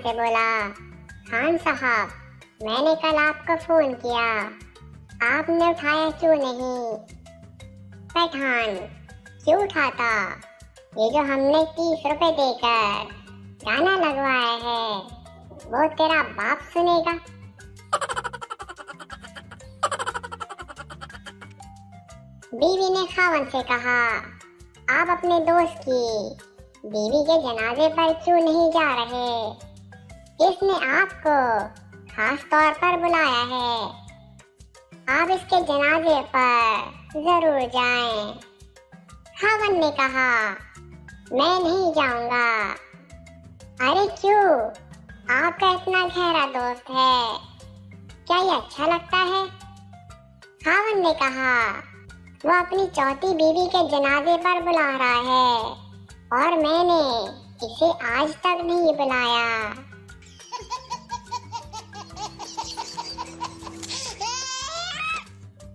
से बोला, खान साहब, मैंने कल आपको फोन किया, आपने उठाया क्यों नहीं? पठान, क्यों उठाता? ये जो हमने 30 रुपए देकर गाना लगवाया है वो तेरा बाप सुनेगा। बीवी ने खावन से कहा, आप अपने दोस्त की बीवी के जनाजे पर क्यों नहीं जा रहे? इसने आपको खास तौर पर बुलाया है, आप इसके जनाजे पर जरूर जाएं। खावन ने कहा, मैं नहीं जाऊंगा। अरे क्यों? आपका इतना गहरा दोस्त है, क्या ये अच्छा लगता है? खावन ने कहा, वो अपनी चौथी बीवी के जनाजे पर बुला रहा है और मैंने इसे आज तक नहीं बुलाया।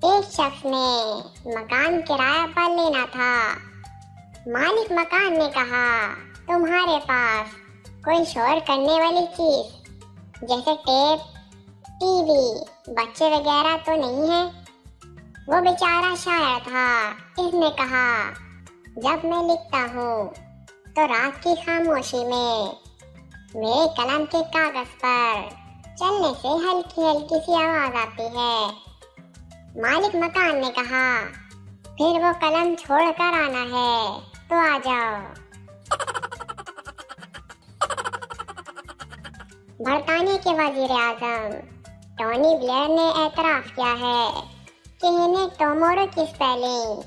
एक शख्स ने मकान किराया पर लेना था। मालिक मकान ने कहा, तुम्हारे पास कोई शोर करने वाली चीज जैसे टेप, टीवी, बच्चे वगैरह तो नहीं है? वो बेचारा शायर था। इसने कहा, जब मैं लिखता हूँ तो रात की खामोशी में मेरे कलम के कागज पर चलने से हल्की हल्की सी आवाज आती है। मालिक मकान ने कहा, फिर वो कलम छोड़ कर आना है तो आ जाओ। बरतानिया के वजीर आजम टोनी ब्लेयर ने एतराफ किया है कि इन्हें टोमोरो की स्पेलिंग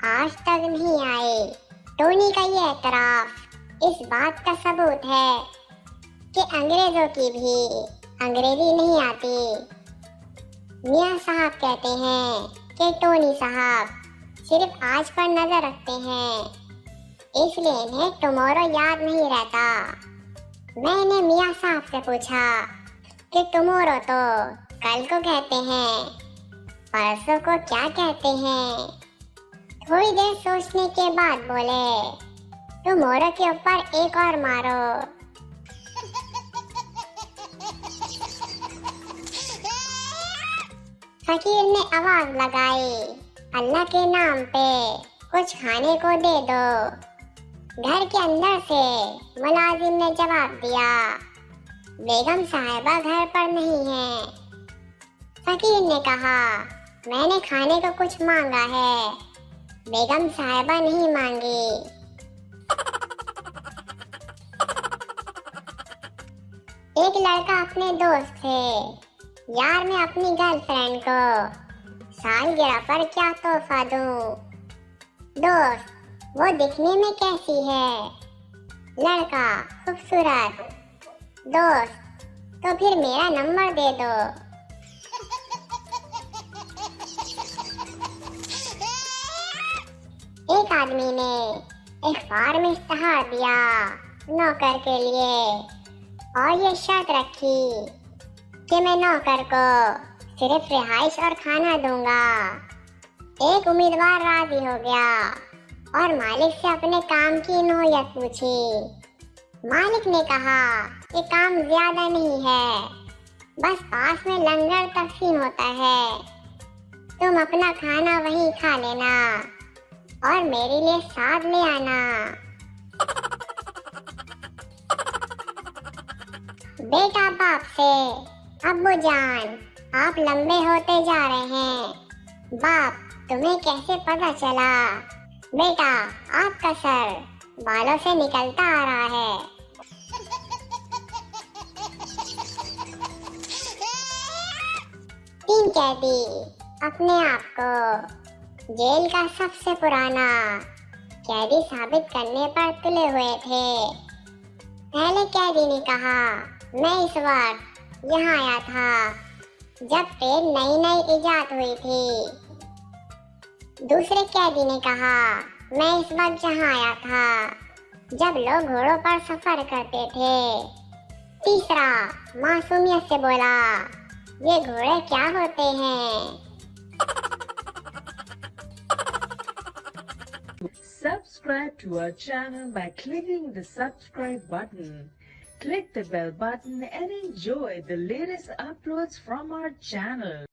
आज तक नहीं आई। टोनी का ये एतराफ इस बात का सबूत है कि अंग्रेजों की भी अंग्रेजी नहीं आती। मियाँ साहब कहते हैं कि टोनी साहब सिर्फ आज पर नजर रखते हैं, इसलिए इन्हें टुमारो याद नहीं रहता। मैंने मियाँ साहब से पूछा कि टुमारो तो कल को कहते हैं, परसों को क्या कहते हैं? थोड़ी देर सोचने के बाद बोले, टुमारो के ऊपर एक और मारो। फकीर ने आवाज लगाई, अल्लाह के नाम पे कुछ खाने को दे दो। घर के अंदर से मुलाजिम ने जवाब दिया, बेगम साहिबा घर पर नहीं है। फकीर ने कहा, मैंने खाने को कुछ मांगा है, बेगम साहिबा नहीं मांगी। एक लड़का अपने दोस्त से, यार मैं अपनी गर्लफ्रेंड को सालगिरह पर क्या तोहफा दूं? दोस्त, वो दिखने में कैसी है? लड़का, खूबसूरत। दोस्त, तो फिर मेरा नंबर दे दो। एक आदमी ने अखबार में इश्तहार दिया नौकर के लिए और ये शर्त रखी कि मैं नौकर को सिर्फ रिहाइश और खाना दूंगा। एक उम्मीदवार राजी हो गया और मालिक से अपने काम की नौयत पूछी। मालिक ने कहा कि काम ज्यादा नहीं है, बस पास में लंगर तकसीम होता है, तुम अपना खाना वहीं खा लेना और मेरे लिए साथ ले आना। बेटा बाप से, अब्बू जान आप लंबे होते जा रहे हैं। बाप, तुम्हें कैसे पता चला? बेटा, आपका सर बालों से निकलता आ रहा है। तीन कैदी अपने आप को जेल का सबसे पुराना कैदी साबित करने पर तुले हुए थे। पहले कैदी ने कहा, मैं इस वक्त यहाँ आया था जब ट्रेन नई नई इजाद हुई थी। दूसरे कैदी ने कहा, मैं इस वक्त यहाँ आया था जब लोग घोड़ों पर सफर करते थे। तीसरा मासूमियत से बोला, ये घोड़े क्या होते हैं? Subscribe to our channel by clicking the subscribe button. Click the bell button and enjoy the latest uploads from our channel.